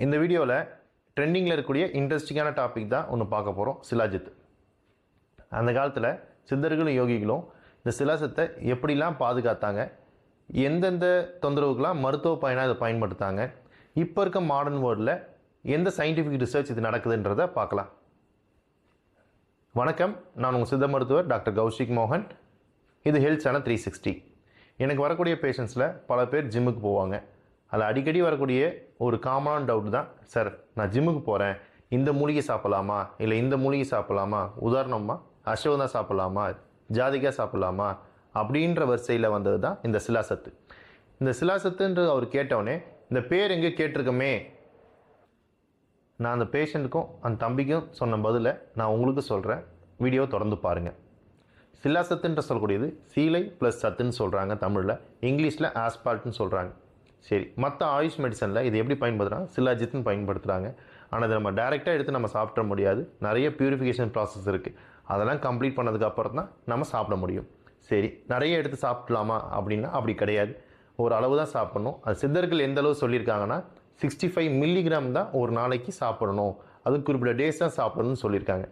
இந்த வீடியோவில் ட்ரெண்டிங்கில் இருக்கக்கூடிய இன்ட்ரெஸ்டிங்கான டாபிக் தான் ஒன்று பார்க்க போகிறோம். சிலாஜித். அந்த காலத்தில் சித்தர்களும் யோகிகளும் இந்த சிலாசத்தை எப்படிலாம் பாதுகாத்தாங்க, எந்தெந்த தொந்தரவுக்கெலாம் மருத்துவ பயனாக இதை பயன்படுத்தாங்க, இப்போ இருக்க மாடர்ன் வேர்ல்டில் எந்த சயின்டிஃபிக் ரிசர்ச் இது நடக்குதுன்றதை பார்க்கலாம். வணக்கம், நான் உங்கள் சித்த மருத்துவர் டாக்டர் கௌஷிக் மோகன். இது ஹெல்த் சேனல் 360. எனக்கு வரக்கூடிய பேஷண்ட்ஸில் பல பேர் ஜிம்முக்கு போவாங்க. அதில் அடிக்கடி வரக்கூடிய ஒரு காமனான டவுட் தான், சார் நான் ஜிம்முக்கு போகிறேன், இந்த மூலிகை சாப்பிட்லாமா, இல்லை இந்த மூலிகை சாப்பிட்லாமா, உதாரணமாக அஸ்வகந்தா சாப்பிட்லாமா, ஜாதிக்காய் சாப்பிட்லாமா அப்படின்ற வரிசையில் வந்தது தான் இந்த சிலாசத்து. இந்த சிலாசத்துன்றது அவர் கேட்டவுடனே இந்த பேர் எங்கே கேட்டிருக்கமே, நான் அந்த பேஷண்ட்டுக்கும் அந்த தம்பிக்கும் சொன்ன பதிலை நான் உங்களுக்கு சொல்கிறேன். வீடியோ தொடர்ந்து பாருங்கள். சிலாசத்துன்ற சொல்லக்கூடியது சீலை ப்ளஸ் சத்துன்னு சொல்கிறாங்க தமிழில், இங்கிலீஷில் ஆஸ்பால்ட்னு சொல்கிறாங்க. சரி, மற்ற ஆயுஷ் மெடிசனில் இது எப்படி பயன்படுத்துகிறாங்க, சிலாஜித்னு பயன்படுத்துகிறாங்க. ஆனால் அதை நம்ம டைரெக்டாக எடுத்து நம்ம சாப்பிட முடியாது. நிறைய பியூரிஃபிகேஷன் ப்ராசஸ் இருக்குது. அதெல்லாம் கம்ப்ளீட் பண்ணதுக்கப்புறம் தான் நம்ம சாப்பிட முடியும். சரி, நிறைய எடுத்து சாப்பிடலாமா அப்படின்னா அப்படி கிடையாது. ஒரு அளவு தான் சாப்பிடணும். அது சித்தர்கள் எந்த அளவு சொல்லியிருக்காங்கன்னா 65 மில்லிகிராம் தான் ஒரு நாளைக்கு சாப்பிடணும், அது குறிப்பிட்ட டேஸ் தான் சாப்பிடணும்னு சொல்லியிருக்காங்க.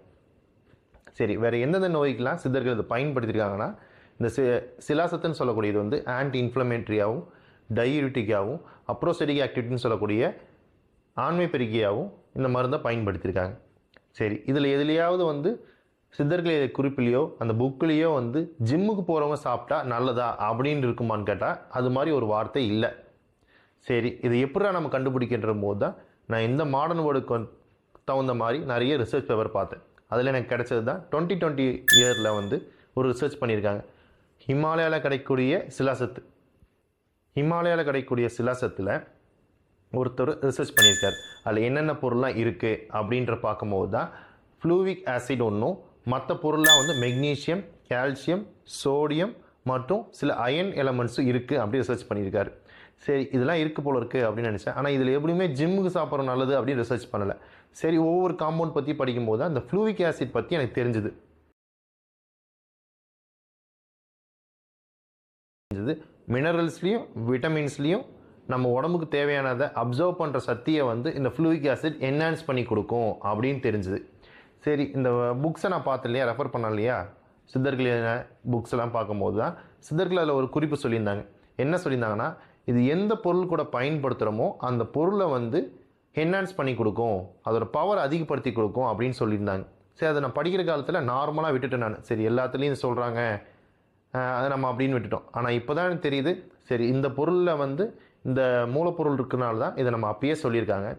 சரி, வேறு எந்தெந்த நோய்க்கெலாம் சித்தர்கள் இதை பயன்படுத்தியிருக்காங்கன்னா, இந்த சிலாசத்துன்னு சொல்லக்கூடியது வந்து ஆன்டி இன்ஃப்ளமேட்ரியாகவும் டயூரிட்டிக்காகவும் அப்ரோசெடிக் ஆக்டிவிட்டின்னு சொல்லக்கூடிய ஆண்மை பெருக்கியாகவும் இந்த மருந்தை பயன்படுத்தியிருக்காங்க. சரி, இதில் எதுலையாவது வந்து சித்தர்கள் குறிப்பிலையோ அந்த புக்கிலேயோ வந்து ஜிம்முக்கு போகிறவங்க சாப்பிட்டா நல்லதா அப்படின்னு இருக்குமான்னு கேட்டால் அது மாதிரி ஒரு வார்த்தை இல்லை. சரி, இது எப்படா நம்ம கண்டுபிடிக்கின்ற போது தான் நான் இந்த மாடர்ன் வேர்டுக்கு தகுந்த மாதிரி நிறைய ரிசர்ச் பேப்பர் பார்த்தேன். அதில் எனக்கு கிடைச்சது தான் 2020 இயரில் வந்து ஒரு ரிசர்ச் பண்ணியிருக்காங்க. ஹிமாலயாவில் கிடைக்கக்கூடிய சிலாசத்து, ஹிமாலயாவில் கிடைக்கக்கூடிய சிலாசத்தில் ஒருத்தர் ரிசர்ச் பண்ணியிருக்கார். அதில் என்னென்ன பொருள்லாம் இருக்குது அப்படின்ற பார்க்கும்போது தான் ஃப்ளூவிக் ஆசிட் ஒன்றும் மற்ற பொருள்லாம் வந்து மெக்னீஷியம், கால்சியம், சோடியம் மற்றும் சில அயன் எலமெண்ட்ஸும் இருக்குது அப்படி ரிசர்ச் பண்ணியிருக்காரு. சரி, இதெல்லாம் இருக்குது போல இருக்குது அப்படின்னு நினச்சேன். ஆனால் இதில் எப்படியுமே ஜிம்முக்கு சாப்பிட்றது நல்லது அப்படின்னு ரிசர்ச் பண்ணலை. சரி, ஒவ்வொரு காம்பவுண்ட் பற்றி படிக்கும்போது தான் அந்த ஃப்ளூவிக் ஆசிட் பற்றி எனக்கு தெரிஞ்சுது. மினரல்ஸ்லேயும் விட்டமின்ஸ்லேயும் நம்ம உடம்புக்கு தேவையானதை அப்சர்வ் பண்ணுற சக்தியை வந்து இந்த ஃப்ளூவிக் ஆசிட் என்ஹான்ஸ் பண்ணி கொடுக்கும் அப்படின்னு தெரிஞ்சுது. சரி, இந்த புக்ஸை நான் பார்த்தேன் இல்லையா, ரெஃபர் பண்ணேன் இல்லையா, சித்தர்கள் புக்ஸ் எல்லாம் பார்க்கும்போது தான் சித்தர்கள் அதில் ஒரு குறிப்பு சொல்லியிருந்தாங்க. என்ன சொல்லியிருந்தாங்கன்னா, இது எந்த பொருள் கூட பயன்படுத்துகிறோமோ அந்த பொருளை வந்து என்ஹான்ஸ் பண்ணி கொடுக்கும், அதோட பவர் அதிகப்படுத்தி கொடுக்கும் அப்படின்னு சொல்லியிருந்தாங்க. சரி, அதை நான் படிக்கிற காலத்தில் நார்மலாக விட்டுட்டேன் நான். சரி, எல்லாத்துலேயும் சொல்கிறாங்க, அதை நம்ம அப்படின்னு விட்டுட்டோம். ஆனால் இப்போ தான் எனக்கு தெரியுது, சரி இந்த பொருளில் வந்து இந்த மூலப்பொருள் இருக்கிறனால தான் இதை நம்ம அப்பயே சொல்லியிருக்காங்க.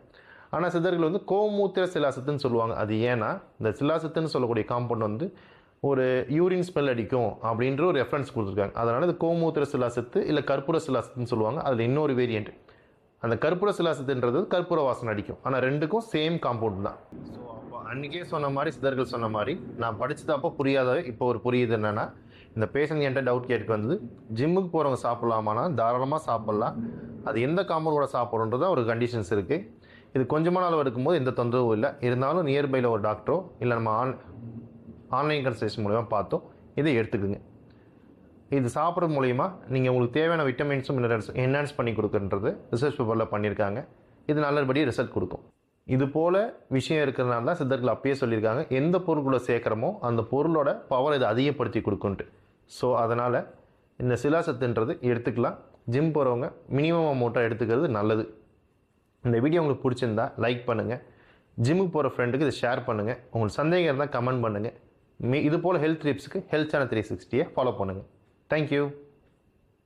ஆனால் சித்தர்கள் வந்து கோமூத்திர சிலாசத்துன்னு சொல்லுவாங்க. அது ஏன்னா இந்த சிலாசத்துன்னு சொல்லக்கூடிய காம்பவுண்ட் வந்து ஒரு யூரின் ஸ்மெல் அடிக்கும் அப்படின்ற ஒரு ரெஃபரன்ஸ் கொடுத்துருக்காங்க. அதனால் இது கோமூத்திர சிலாசத்து இல்லை கற்பூர சிலாசத்துன்னு சொல்லுவாங்க. அதில் இன்னொரு வேரியண்ட், அந்த கற்பூர சிலாசத்துன்றது கற்பூர வாசனை அடிக்கும். ஆனால் ரெண்டுக்கும் சேம் காம்பவுண்ட் தான். ஸோ அப்போ அன்றைக்கே சொன்ன மாதிரி சித்தர்கள் சொன்ன மாதிரி நான் படித்தது அப்போ புரியாத இப்போ ஒரு புரியுது. என்னென்னா, இந்த பேஷண்ட் என்கிட்ட டவுட் கேட்டு வந்தது, ஜிம்முக்கு போகிறவங்க சாப்பிட்லாமான்னா தாராளமாக சாப்பிட்லாம். அது எந்த காம்பவுண்டோட சாப்பிட்றோன்றது ஒரு கண்டிஷன்ஸ் இருக்குது. இது கொஞ்சமான அளவு எடுக்கும்போது எந்த தொந்தரவும் இல்லை. இருந்தாலும் நியர்பையில் ஒரு டாக்டரோ இல்லை நம்ம ஆன்லைன் கன்சல்டேஷன் மூலமா பார்த்தோம் இதை எடுத்துக்குங்க. இது சாப்பிட்றது மூலயமா நீங்கள் உங்களுக்கு தேவையான விட்டமின்ஸும் மினரல்ஸும் என்ஹான்ஸ் பண்ணி கொடுக்குன்றது ரிசர்ச் பேப்பரில் பண்ணியிருக்காங்க. இது நல்லபடி ரிசல்ட் கொடுக்கும். இது போல் விஷயம் இருக்கிறதுனால தான் சித்தர்கள் அப்பயே சொல்லியிருக்காங்க, எந்த பொருட்களை சேர்க்குறமோ அந்த பொருளோட பவர் இதை அதிகப்படுத்தி கொடுக்குன்ட்டு. ஸோ அதனால் இந்த சிலாசத்துன்றது எடுத்துக்கலாம். ஜிம் போகிறவங்க மினிமம் அமௌண்ட்டாக எடுத்துக்கிறது நல்லது. இந்த வீடியோ உங்களுக்கு பிடிச்சிருந்தா லைக் பண்ணுங்கள், ஜிம்முக்கு போகிற ஃப்ரெண்டுக்கு இதை ஷேர் பண்ணுங்கள், உங்களுக்கு சந்தேகம் இருந்தால் கமெண்ட் பண்ணுங்கள். இது போல் ஹெல்த் டிப்ஸுக்கு ஹெல்த் சேனல் 360 ஃபாலோ பண்ணுங்கள். தேங்க்யூ.